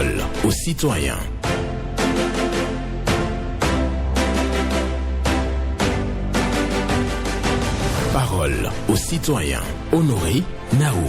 Parole aux citoyens. Parole aux citoyens. Honoré Naoum.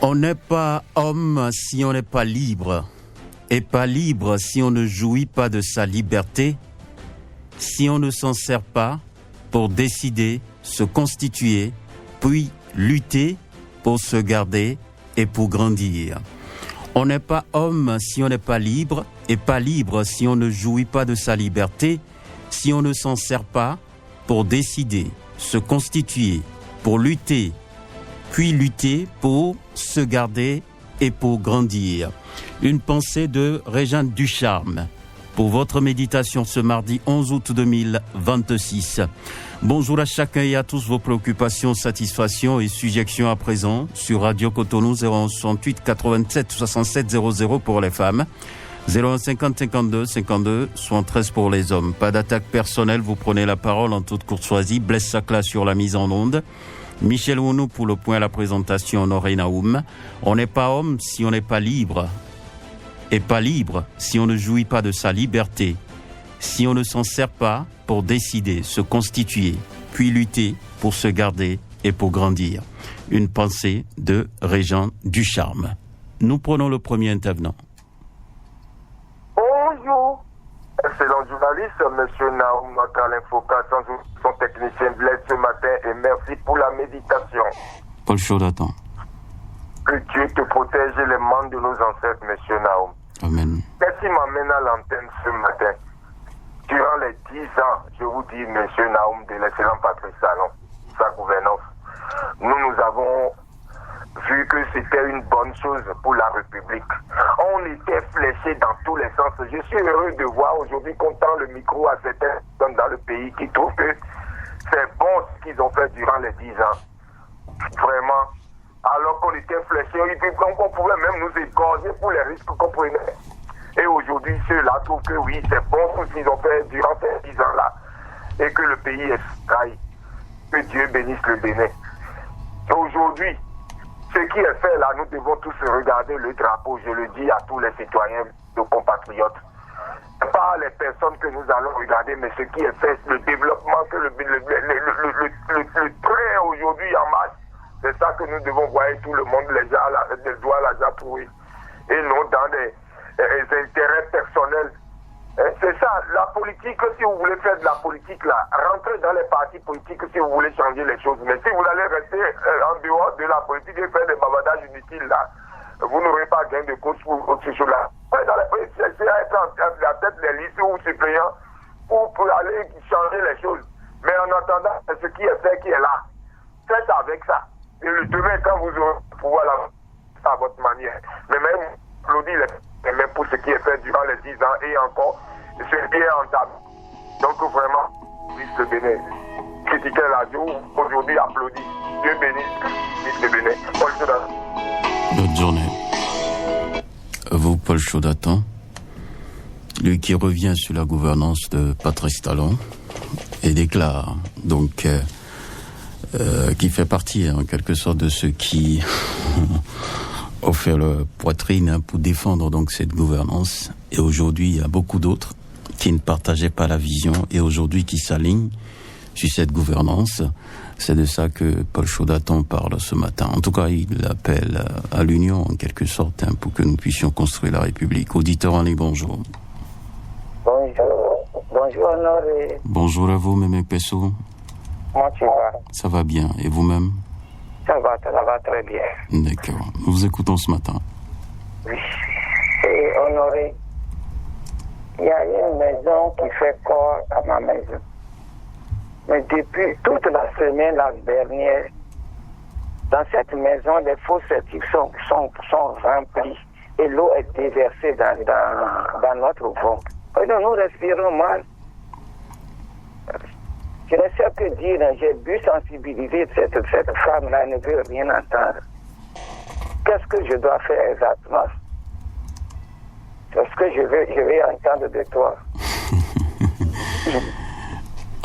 On n'est pas homme si on n'est pas libre, et pas libre si on ne jouit pas de sa liberté, si on ne s'en sert pas pour décider, se constituer, puis lutter pour se garder et pour grandir. On n'est pas homme si on n'est pas libre, et pas libre si on ne jouit pas de sa liberté, si on ne s'en sert pas pour décider, se constituer, pour lutter, puis lutter pour se garder et pour grandir. Une pensée de Régent Ducharme pour votre méditation ce mardi 11 août 2026. Bonjour à chacun et à tous, vos préoccupations, satisfactions et sujections à présent sur Radio Cotonou 0168 87 67 00 pour les femmes, 0150 52 52 73 pour les hommes. Pas d'attaque personnelle, vous prenez la parole en toute courtoisie. Blaise Sacla sur la mise en onde. Michel Ounou pour le point à la présentation, Honoré Naoum. On n'est pas homme si on n'est pas libre. Et pas libre si on ne jouit pas de sa liberté. Si on ne s'en sert pas pour décider, se constituer, puis lutter pour se garder et pour grandir. Une pensée de Régent Ducharme. Nous prenons le premier intervenant. Bonjour. Excellent journaliste, M. Naoum, notre l'infoca, sans son technicien Blaise ce matin, et merci pour la méditation. Paul Chaudatan. Que Dieu te protège les membres de nos ancêtres, M. Naoum. Amen. Merci m'amène à l'antenne ce matin. Durant les 10 ans, je vous dis, M. Naoum, de l'excellent Patrice Talon, sa gouvernance, nous avons vu que c'était une bonne chose pour la République. On était fléchés dans tous les sens. Je suis heureux de voir aujourd'hui qu'on tend le micro à certaines personnes dans le pays qui trouvent que c'est bon ce qu'ils ont fait durant les 10 ans. Vraiment. Alors qu'on était fléchés, on pouvait même nous égorger pour les risques qu'on prenait. Et aujourd'hui, ceux-là trouvent que oui, c'est bon ce qu'ils ont fait durant ces 10 ans-là. Et que le pays est trahi. Que Dieu bénisse le Bénin. Aujourd'hui, ce qui est fait là, nous devons tous regarder le drapeau, je le dis à tous les citoyens, nos compatriotes. Pas les personnes que nous allons regarder, mais ce qui est fait, le développement, que le train aujourd'hui en marche, c'est ça que nous devons voir et tout le monde les doit l'approuver. Et non dans des intérêts personnels. C'est ça, la politique, si vous voulez faire de la politique là, rentrez dans les partis politiques si vous voulez changer les choses. Mais si vous allez rester en dehors de la politique et faire des bavardages inutiles là, vous n'aurez pas gain de cause pour autre chose là. Dans les politiques, c'est à être en la tête des listes ou suppléants pour aller changer les choses. Mais en attendant, c'est ce qui est fait qui est là. Faites avec ça. Et le demain, quand vous aurez le pouvoir là, à votre manière. Mais même, applaudis même pour ce qui est fait durant les 10 ans et encore, ce qui est en table. Donc vraiment, vice le Bénin. Critiquer la radio, aujourd'hui applaudis. Dieu bénisse, vice le Bénin. Paul Chaudatan. Bonne journée. Vous, Paul Chaudatan, lui qui revient sur la gouvernance de Patrice Talon et déclare donc qui fait partie en quelque sorte de ceux qui ont fait leur poitrine pour défendre donc cette gouvernance. Et aujourd'hui, il y a beaucoup d'autres qui ne partageaient pas la vision et aujourd'hui qui s'alignent sur cette gouvernance. C'est de ça que Paul Chaudatan parle ce matin. En tout cas, il appelle à l'union en quelque sorte pour que nous puissions construire la République. Auditeur en ligne, bonjour. Bonjour. Bonjour Honoré. Bonjour à vous, Mémé Pesso. Comment tu vas? Ça va bien. Et vous-même? Ça va très bien. D'accord. Nous vous écoutons ce matin. Oui. Et Honoré, il y a une maison qui fait corps à ma maison. Mais depuis toute la semaine dernière, dans cette maison, les fosses septiques sont remplis et l'eau est déversée dans notre ventre. Et donc nous respirons mal. Je ne sais que dire, j'ai dû sensibiliser cette femme-là, elle ne veut rien entendre. Qu'est-ce que je dois faire exactement? Est-ce que je vais entendre de toi?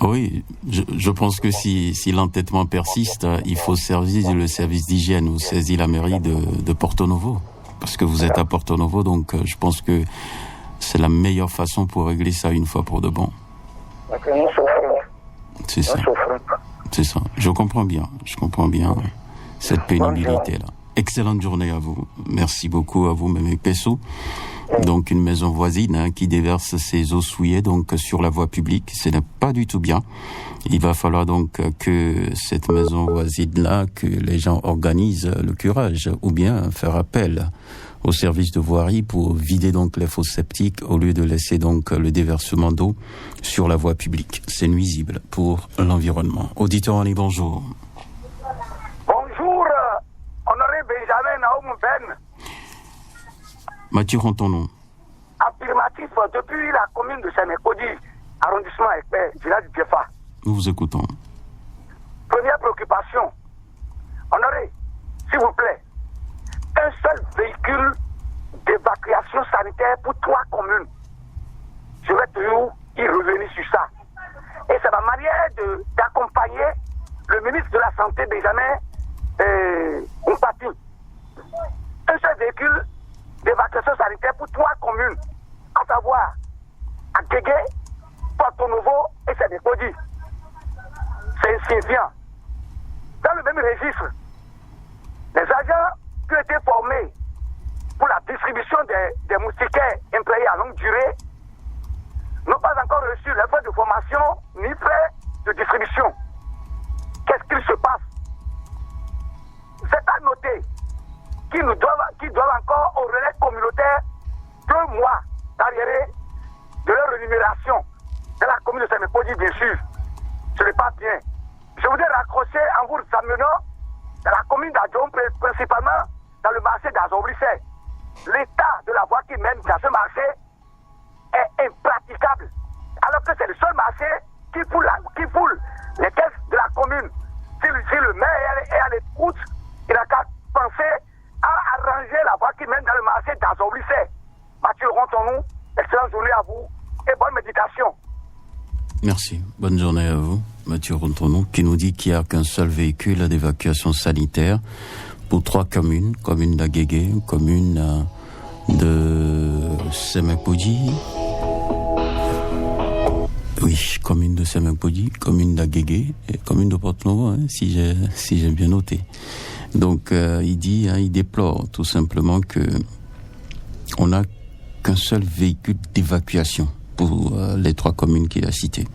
Oui, je pense que si l'entêtement persiste, il faut saisir le service d'hygiène ou saisir la mairie de Porto Novo. Parce que vous êtes à Porto Novo, donc je pense que c'est la meilleure façon pour régler ça une fois pour de bon. Parce que nous souffrons. C'est ça. C'est ça. Je comprends bien cette pénibilité-là. Excellente journée à vous. Merci beaucoup à vous, Mémé Pessou. Donc une maison voisine qui déverse ses eaux souillées donc sur la voie publique, ce n'est pas du tout bien. Il va falloir donc que cette maison voisine-là, que les gens organisent le curage ou bien faire appel au service de voirie pour vider donc les fosses septiques au lieu de laisser donc le déversement d'eau sur la voie publique. C'est nuisible pour l'environnement. Auditeur en ligne, bonjour. Bonjour, Honoré Benjamin Naoum Ben. Mathieu Rontonon. Affirmatif depuis la commune de Sénécodi, arrondissement Ekpé, village de Djefa. Nous vous écoutons. Première préoccupation. Honoré, s'il vous plaît, un seul véhicule d'évacuation sanitaire pour 3 communes. Je vais toujours y revenir sur ça. Et c'est ma manière d'accompagner le ministre de la Santé, Benjamin Mpati. Un seul véhicule d'évacuation sanitaire pour 3 communes, à savoir Agégué, Porto Novo et Sénécodi. C'est insignifiant. Dans le même registre, les agents qui ont été formés pour la distribution des moustiquaires employés à longue durée n'ont pas encore reçu les frais de formation ni frais de distribution. Qu'est-ce qu'il se passe? C'est à noter qu'ils doivent encore au relais communautaire 2 mois d'arriéré de leur rémunération dans la commune de Sénécodi, bien sûr. Ce n'est pas bien. Je voudrais raccrocher en vous amenant dans la commune d'Adjom, principalement dans le marché d'Azorissé. L'état de la voie qui mène dans ce marché est impraticable. Alors que c'est le seul marché qui foule les caisses de la commune. Si le maire est à l'écoute, il n'a qu'à penser à arranger la voie qui mène dans le marché d'Azorissé. Mathieu Rontonou, excellente journée à vous et bonne méditation. Merci. Bonne journée à vous. Mathieu Rontonou, qui nous dit qu'il n'y a qu'un seul véhicule d'évacuation sanitaire pour 3 communes. Commune d'Agégué, commune de Sémécodi. Oui, commune de Sémécodi, commune d'Agégué et commune de Porto Novo, si j'ai bien noté. Donc, il déplore tout simplement que on n'a qu'un seul véhicule d'évacuation pour les 3 communes qu'il a citées.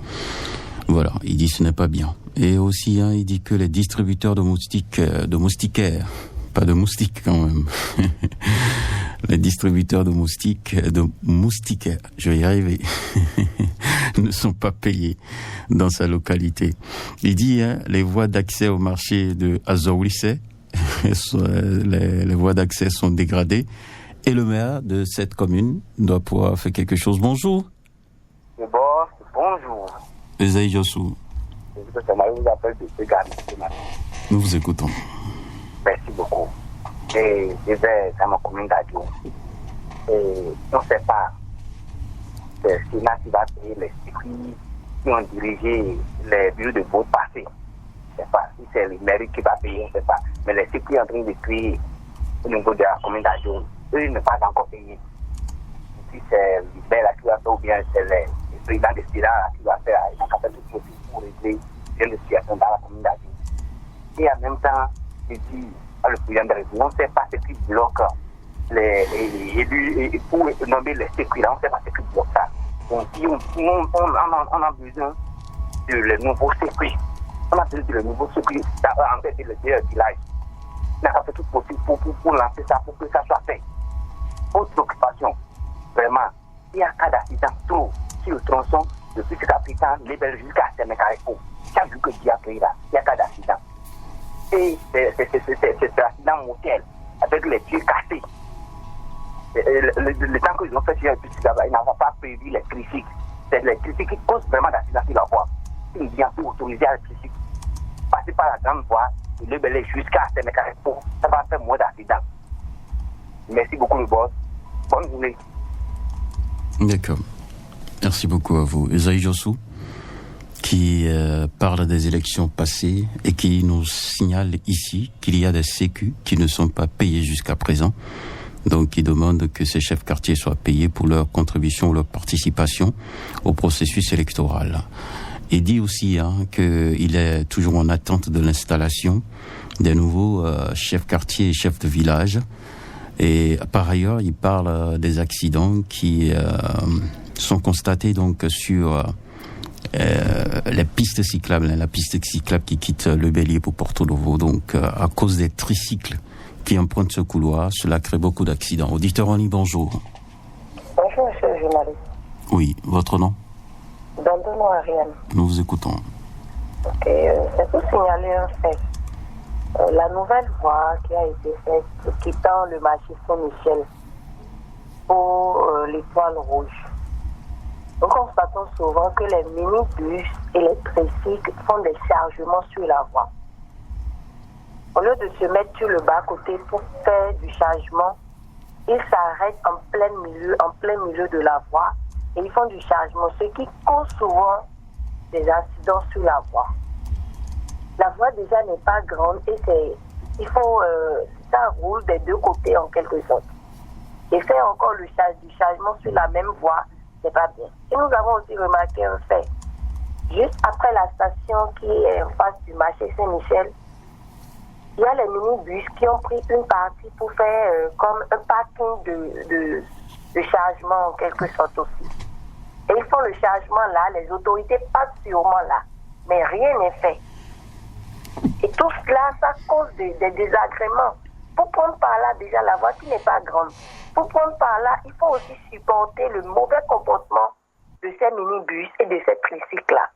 Voilà, il dit ce n'est pas bien. Et aussi, il dit que les distributeurs de moustiquaires, pas de moustiques quand même, les distributeurs de moustiquaires, je vais y arriver, ne sont pas payés dans sa localité. Il dit, les voies d'accès au marché de Azorissé, les voies d'accès sont dégradées, et le maire de cette commune doit pouvoir faire quelque chose. Bonjour. Bonjour. Esaïe Jossou. Je vous appelle de Ségane ce matin. Nous vous écoutons. Merci beaucoup. Et je vais dans ma commune d'Adjo. Et on ne sait pas c'est Sénat qui va payer les circuits qui ont dirigé les bureaux de vote passés. Je ne sais pas si c'est le mairie qui va payer, je ne sais pas. Mais les circuits en train de créer au niveau de la commune d'Adjo, eux, ils ne sont pas encore payés. Si c'est l'Ibel qui va faire ou bien c'est le président de Sira qui va faire la capacité de profit pour régler les situations dans la commune d'Adjo. Et en même temps, je dis à le président de la République, on ne sait pas ce qui bloque les élus pour nommer les circuits, on ne sait pas ce qui bloque ça. Donc, si on a besoin de les nouveaux circuits. On a besoin de les nouveaux circuits, en fait, de le village. n'a pas fait tout possible pour lancer ça, pour que ça soit fait. Autre préoccupation, vraiment, il y a un cas d'accident trop sur le tronçon depuis ce capitaine Lebel jusqu'à Sénécarefo. Chaque jour que Dieu a créé là, il y a un cas d'accident. Et c'est un accident mortel avec les tuyaux cassés. Le temps qu'ils ont fait sur ils n'ont pas prévu les critiques. C'est les critiques qui causent vraiment d'accident sur la voie. Ils viennent pour autoriser les critiques. Passer par la grande voie, de Lebel jusqu'à Sénécarefo, ça va faire moins d'accidents. Merci beaucoup le boss. Bonne journée. D'accord. Merci beaucoup à vous. Esaïe Jossou, qui parle des élections passées et qui nous signale ici qu'il y a des sécu qui ne sont pas payés jusqu'à présent. Donc, il demande que ces chefs quartiers soient payés pour leur contribution ou leur participation au processus électoral. Il dit aussi qu'il est toujours en attente de l'installation des nouveaux chefs quartiers et chefs de village. Et par ailleurs, il parle des accidents qui sont constatés donc sur les pistes cyclables, la piste cyclable qui quitte le Bélier pour Porto Novo. Donc, à cause des tricycles qui empruntent ce couloir, cela crée beaucoup d'accidents. Auditeur en ligne, bonjour. Bonjour, monsieur le journaliste. Oui, votre nom? Dandono Ariane. Nous vous écoutons. Ok, c'est pour signaler un fait. La nouvelle voie qui a été faite quittant le marché Saint-Michel pour l'étoile rouge. Nous constatons souvent que les minibus et les tricycles font des chargements sur la voie. Au lieu de se mettre sur le bas-côté pour faire du chargement, ils s'arrêtent en plein milieu de la voie et ils font du chargement, ce qui cause souvent des accidents sur la voie. La voie déjà n'est pas grande et ça roule des deux côtés en quelque sorte. Et faire encore du chargement sur la même voie, c'est pas bien. Et nous avons aussi remarqué un fait. Juste après la station qui est en face du marché Saint-Michel, il y a les minibus qui ont pris une partie pour faire comme un parking de chargement en quelque sorte aussi. Et ils font le chargement là, les autorités passent sûrement là, mais rien n'est fait. Et tout cela, ça cause des désagréments. Pour prendre par là, déjà, la voie qui n'est pas grande, pour prendre par là, il faut aussi supporter le mauvais comportement de ces minibus et de ces tricycles-là.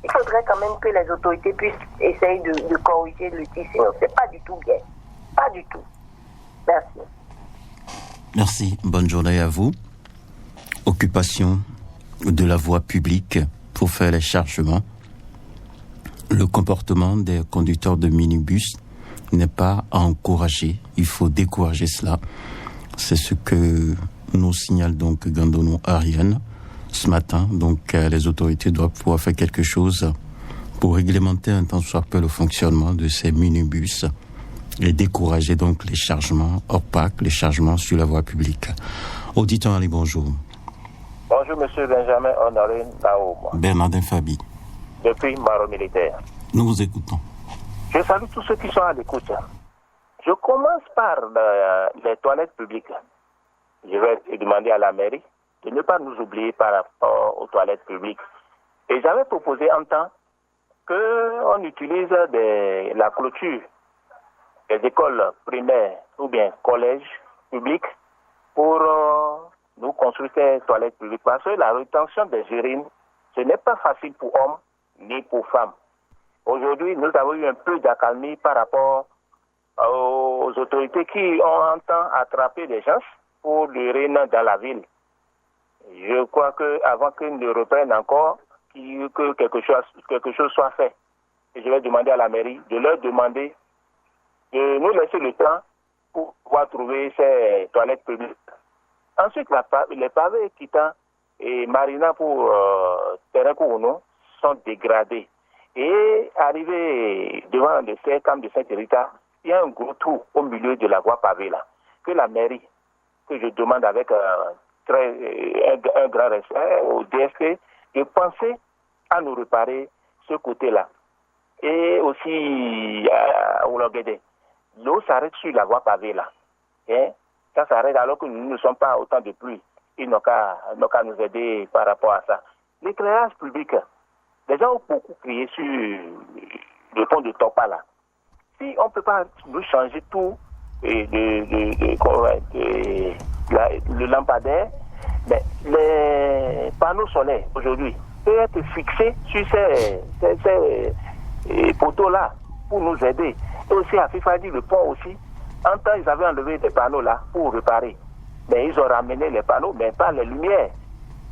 Il faudrait quand même que les autorités puissent essayer de corriger le tir, sinon c'est pas du tout bien. Pas du tout. Merci. Merci. Bonne journée à vous. Occupation de la voie publique pour faire les chargements. Le comportement des conducteurs de minibus n'est pas à encourager. Il faut décourager cela. C'est ce que nous signale donc Gandono Ariane ce matin. Donc les autorités doivent pouvoir faire quelque chose pour réglementer un tant soit peu le fonctionnement de ces minibus et décourager donc les chargements opaques, les chargements sur la voie publique. Auditeur, allez, bonjour. Bonjour, monsieur Benjamin Honoré Naoum. Bernardin Fabi. Depuis Maro Militaire. Nous vous écoutons. Je salue tous ceux qui sont à l'écoute. Je commence par les toilettes publiques. Je vais demander à la mairie de ne pas nous oublier par rapport aux toilettes publiques. Et j'avais proposé un temps qu'on utilise la clôture des écoles primaires ou bien collèges publics pour nous construire ces toilettes publiques. Parce que la rétention des urines, ce n'est pas facile pour hommes ni pour femmes. Aujourd'hui, nous avons eu un peu d'accalmie par rapport aux autorités qui ont un temps attrapé des gens pour l'urine dans la ville. Je crois qu'avant qu'ils ne reprennent encore, que quelque chose soit fait. Et je vais demander à la mairie de leur demander de nous laisser le temps pour pouvoir trouver ces toilettes publiques. Ensuite, les pavés quittant et Marina pour terrain Kounou sont dégradés. Et arrivé devant le camp de Saint-Hérita, il y a un gros trou au milieu de la voie pavée là. Que la mairie, que je demande avec un grand respect au DSP, de penser à nous réparer ce côté-là. Et aussi à Ouloguédé. L'eau s'arrête sur la voie pavée là. Et ça s'arrête alors que nous ne sommes pas autant de pluie. Ils n'ont qu'à nous aider par rapport à ça. L'éclairage public, les gens ont beaucoup crié sur le pont de Topa là. si on ne peut pas nous changer tout, le lampadaire, mais les panneaux solaires aujourd'hui peuvent être fixés sur ces poteaux-là pour nous aider. Et aussi à Fifadi, le pont aussi, en temps ils avaient enlevé des panneaux là pour réparer. Mais ils ont ramené les panneaux, mais pas les lumières.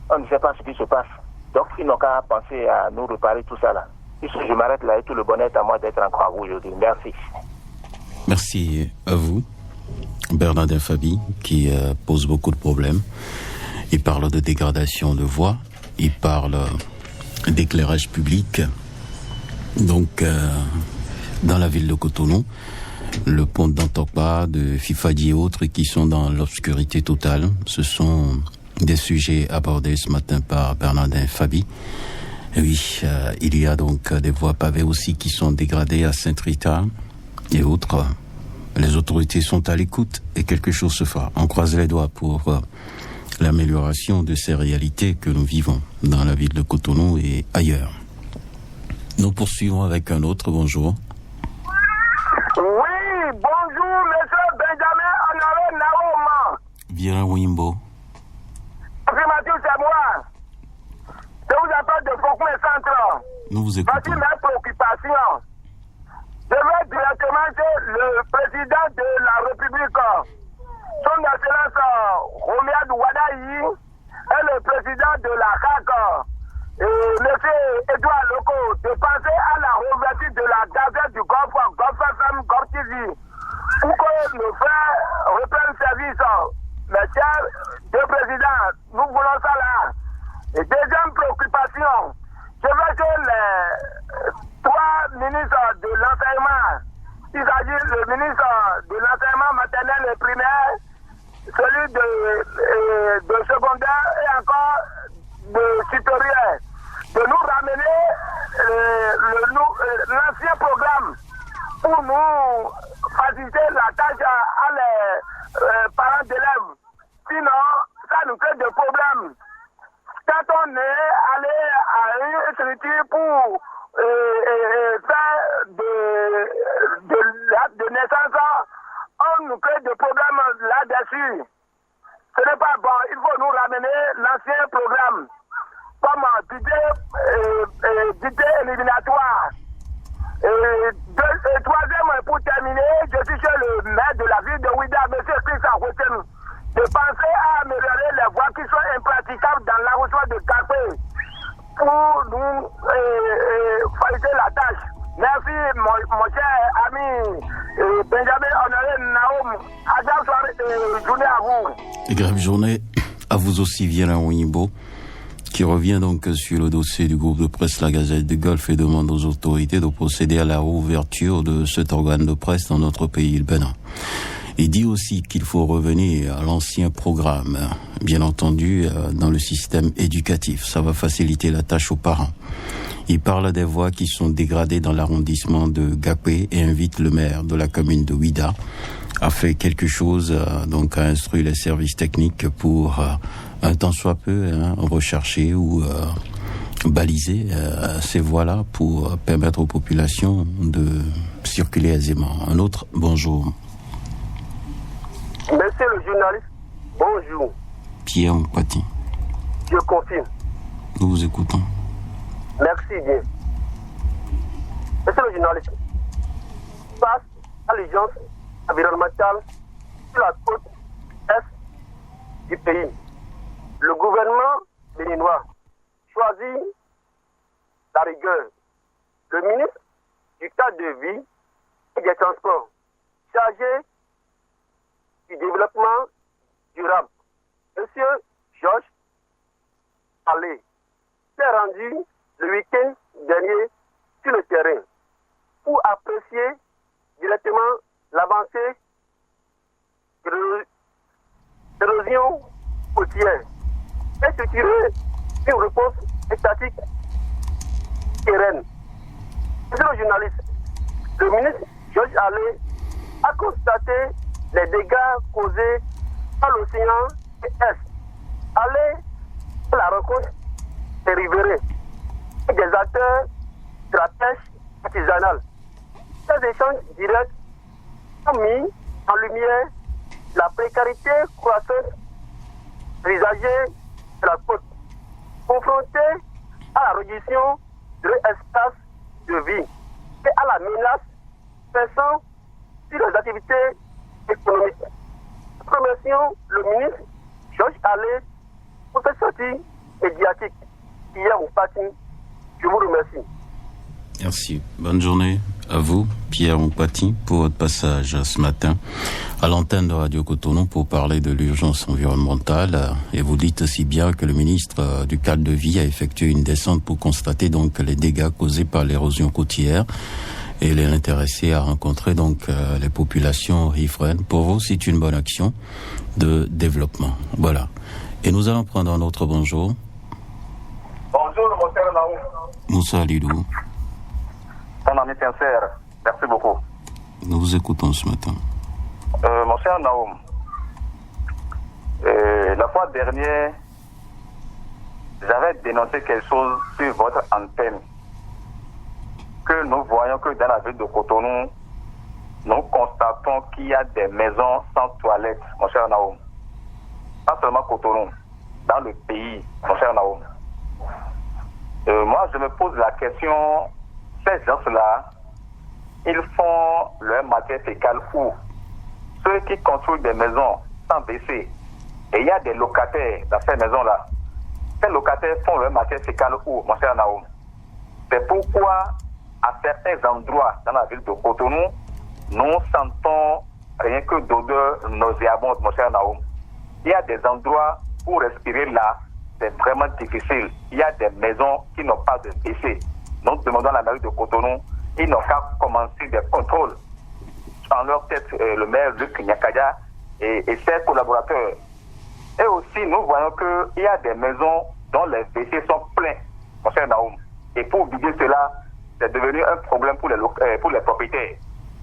On ne sait pas ce qui se passe. Donc ils n'ont qu'à penser à nous réparer tout ça là. Je m'arrête là et tout le bonheur est à moi d'être encore à vous aujourd'hui. Merci. Merci à vous, Bernardin Fabi, qui pose beaucoup de problèmes. Il parle de dégradation de voies, il parle d'éclairage public. Donc, dans la ville de Cotonou, le pont d'Antokpa, de Fifadi et autres qui sont dans l'obscurité totale, ce sont des sujets abordés ce matin par Bernardin Fabi. Et oui, il y a donc des voies pavées aussi qui sont dégradées à Saint-Rita et autres. Les autorités sont à l'écoute et quelque chose se fera. On croise les doigts pour l'amélioration de ces réalités que nous vivons dans la ville de Cotonou et ailleurs. Nous poursuivons avec un autre. Bonjour. Oui, bonjour, monsieur Benjamin Honoré Naouma. Viens Wimbo. Affirmatif, c'est moi. Je vous appelle de Foucault Centre. Nous vous écoutons. Voici mes préoccupations. Je vais directement chez le président de la République, son Excellence Romuald Wadaï, et le président de la CAC, M. Edouard Loco, de penser à la réouverture de la gazette du Golfe FM, Golf TV, pour que le frère reprenne service. Mes chers deux présidents, nous voulons ça là. Et deuxième préoccupation, je veux que les trois ministres de l'enseignement, il s'agit du ministre de l'enseignement maternel et primaire, celui de secondaire et encore de supérieur, de nous ramener l'ancien programme pour nous faciliter la tâche à les parents d'élèves. Sinon, ça nous crée des problèmes. Quand on est allé à une structure pour faire de naissance, on nous crée des problèmes là-dessus. Ce n'est pas bon. Il faut nous ramener l'ancien programme comme dictée éliminatoire. Et troisième, pour terminer, je suis chez le maire de la ville de Ouida, M. Christian Roten, de penser à améliorer les voies qui sont impraticables dans l'arrondissement de Capé pour nous faciliter la tâche. Merci, mon cher ami Benjamin Honoré Naoum. Agent soirée, journée à vous. Et grave journée à vous aussi, Viens Wimbo, qui revient donc sur le dossier du groupe de presse La Gazette du Golfe et demande aux autorités de procéder à la réouverture de cet organe de presse dans notre pays, le Bénin. Il dit aussi qu'il faut revenir à l'ancien programme, bien entendu, dans le système éducatif. Ça va faciliter la tâche aux parents. Il parle des voies qui sont dégradées dans l'arrondissement de Gapé et invite le maire de la commune de Ouida à faire quelque chose, donc à instruire les services techniques pour un temps soit peu rechercher ou baliser ces voies-là pour permettre aux populations de circuler aisément. Un autre, bonjour. Monsieur le journaliste, bonjour. Pierre Mpati. Je confirme. Nous vous écoutons. Merci bien. Monsieur le journaliste, face à l'urgence environnementale sur la côte est du pays, le gouvernement béninois choisit la rigueur. Le ministre du cadre de vie et des transports, chargé du développement durable, M. Georges Allé, s'est rendu le week-end dernier sur le terrain pour apprécier directement l'avancée de l'érosion côtière et structurer une réponse statique sereine. Monsieur le journaliste, le ministre Georges Allé a constaté les dégâts causés par l'océan Est. Allé à la rencontre des riverains et des acteurs de la pêche artisanale. Ces échanges directs ont mis en lumière la précarité croissante visagée de la côte, confrontée à la réduction de l'espace de vie et à la menace pesant sur les activités économiques. Nous remercions le ministre Georges Allais pour cette sortie médiatique hier au parti. Je vous remercie. Merci. Bonne journée à vous, Pierre Ompati, pour votre passage ce matin à l'antenne de Radio Cotonou pour parler de l'urgence environnementale. Et vous dites aussi bien que le ministre du cadre de vie a effectué une descente pour constater donc les dégâts causés par l'érosion côtière. Et il est intéressé à rencontrer donc les populations riveraines. Pour vous, c'est une bonne action de développement. Voilà. Et nous allons prendre un autre bonjour. Bonjour, mon cher Naoum. Moussa Lidou. Ton ami sincère, merci beaucoup. Nous vous écoutons ce matin. Mon cher Naoum, la fois dernière, j'avais dénoncé quelque chose sur votre antenne. Que nous voyons que dans la ville de Cotonou, nous constatons qu'il y a des maisons sans toilettes, mon cher Naoum. Pas seulement Cotonou, dans le pays, mon cher Naoum. Moi, je me pose la question, ces gens-là, ils font leur matière fécale où? Ceux qui construisent des maisons sans WC, et il y a des locataires dans ces maisons-là. Ces locataires font leur matière fécale où, mon cher Naoum? C'est pourquoi, à certains endroits dans la ville de Cotonou, nous sentons rien que d'odeur nauséabonde, mon cher Naoum. Il y a des endroits où respirer là, c'est vraiment difficile. Il y a des maisons qui n'ont pas de WC. Nous demandons à la mairie de Cotonou, ils n'ont qu'à commencer des contrôles. En leur tête, le maire Luc Nyakaya et ses collaborateurs. Et aussi, nous voyons qu'il y a des maisons dont les WC sont pleins, mon cher Naoum. Et pour vider cela, c'est devenu un problème pour les propriétaires.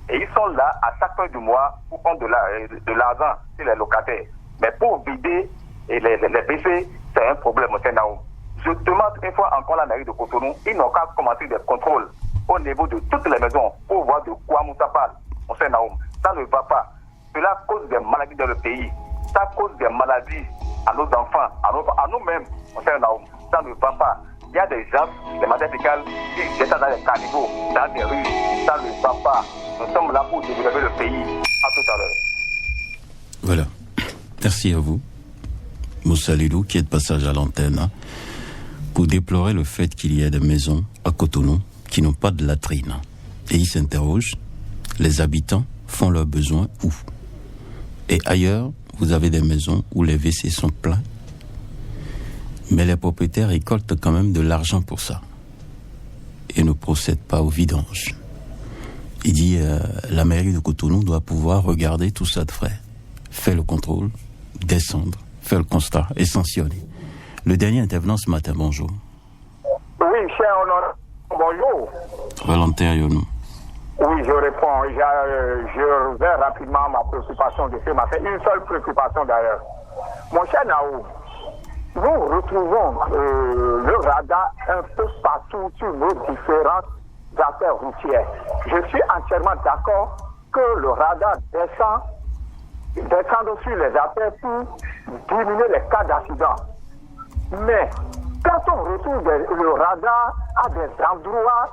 Et ils sont là à chaque fin du mois pour prendre de l'argent sur les locataires. Mais pour vider les WC, c'est un problème, mon cher Naoum. Je demande une fois encore à la mairie de Cotonou, ils n'ont qu'à commencer des contrôles au niveau de toutes les maisons pour voir de quoi Moussa parle, mon cher Naoum. Ça ne va pas. Cela cause des maladies dans le pays. Ça cause des maladies à nos enfants, à nous-mêmes, mon cher Naoum. Ça ne va pas. Il y a des gens, des maladies fécales, qui jettent dans les caniveaux, dans des rues. Ça ne va pas. Nous sommes là pour développer le pays. À tout à l'heure. Voilà. Merci à vous, Moussa Lidou, qui est de passage à l'antenne, pour déplorer le fait qu'il y ait des maisons à Cotonou qui n'ont pas de latrine. Et il s'interroge, les habitants font leurs besoins où? Et ailleurs, vous avez des maisons où les WC sont pleins, mais les propriétaires récoltent quand même de l'argent pour ça et ne procèdent pas au vidange. Il dit, la mairie de Cotonou doit pouvoir regarder tout ça de frais, faire le contrôle, descendre, faire le constat et sanctionner. Le dernier intervenant ce matin, bonjour. Oui, cher Honor, bonjour. Valentin Yonou. Oui, je réponds. Je vais rapidement ma préoccupation de ce matin. Une seule préoccupation d'ailleurs. Mon cher Naou, nous retrouvons le radar un peu partout sur nos différentes affaires routières. Je suis entièrement d'accord que le radar descend sur les affaires pour diminuer les cas d'accident. Mais quand on retrouve le radar à des endroits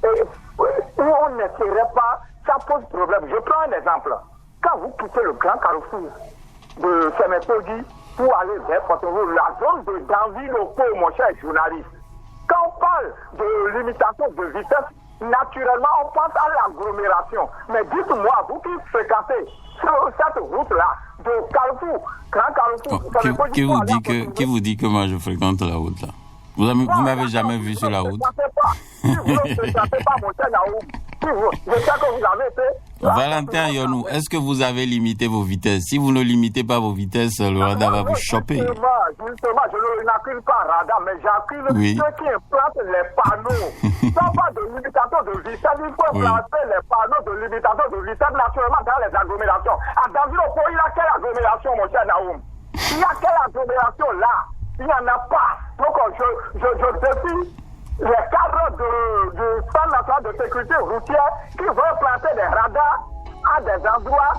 où on ne serait pas, ça pose problème. Je prends un exemple. Quand vous quittez le grand carrefour de Sémépodi pour aller vers Porto-Novo, la zone de Danville-au-Pau, mon cher journaliste, quand on parle de limitation de vitesse, naturellement on pense à l'agglomération. Mais dites-moi, vous qui fréquentez cette route-là, de Carrefour, Grand Carrefour, qui vous dit que moi je fréquente la route là? Vous m'avez jamais vu sur la route? Si vous ne fréquentez pas, mon cher Naou, je sais que vous avez été... Valentin Yonou, est-ce que vous avez limité vos vitesses? Si vous ne limitez pas vos vitesses, le radar va vous choper. Justement, je n'accuse pas radar, mais j'accuse ceux qui implantent les panneaux. Sans pas de limitation de vitesse, il faut implanter les panneaux de limitation de vitesse naturellement dans les agglomérations. À Danville-au-Pau, il y a quelle agglomération, mon cher Naoum? Il y a quelle agglomération là? Il n'y en a pas. Donc je défie les cadres du Centre national de sécurité routière qui vont planter des radars à des endroits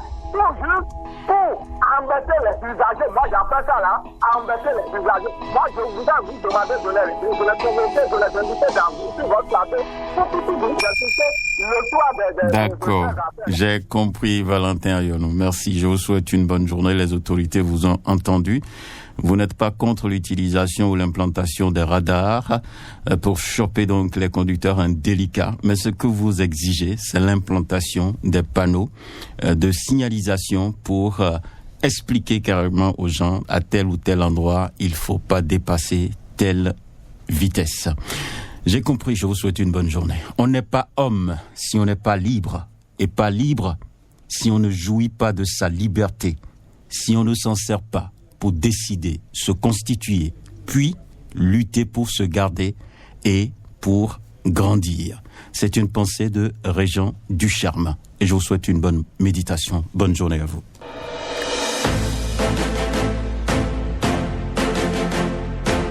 pour embêter les usagers. Moi, j'appelle ça là, embêter les usagers. Moi, je voudrais vous demander de les convoquer, de les inviter sur votre plateau pour vous expliquer le toit des D'accord. J'ai compris, Valentin Ayonou. Merci. Je vous souhaite une bonne journée. Les autorités vous ont entendu. Vous n'êtes pas contre l'utilisation ou l'implantation des radars pour choper donc les conducteurs indélicats, mais ce que vous exigez, c'est l'implantation des panneaux de signalisation pour expliquer carrément aux gens à tel ou tel endroit, il faut pas dépasser telle vitesse. J'ai compris, je vous souhaite une bonne journée. On n'est pas homme si on n'est pas libre, et pas libre si on ne jouit pas de sa liberté, si on ne s'en sert pas pour décider, se constituer, puis lutter pour se garder et pour grandir. C'est une pensée de Régent Ducharme. Et je vous souhaite une bonne méditation. Bonne journée à vous.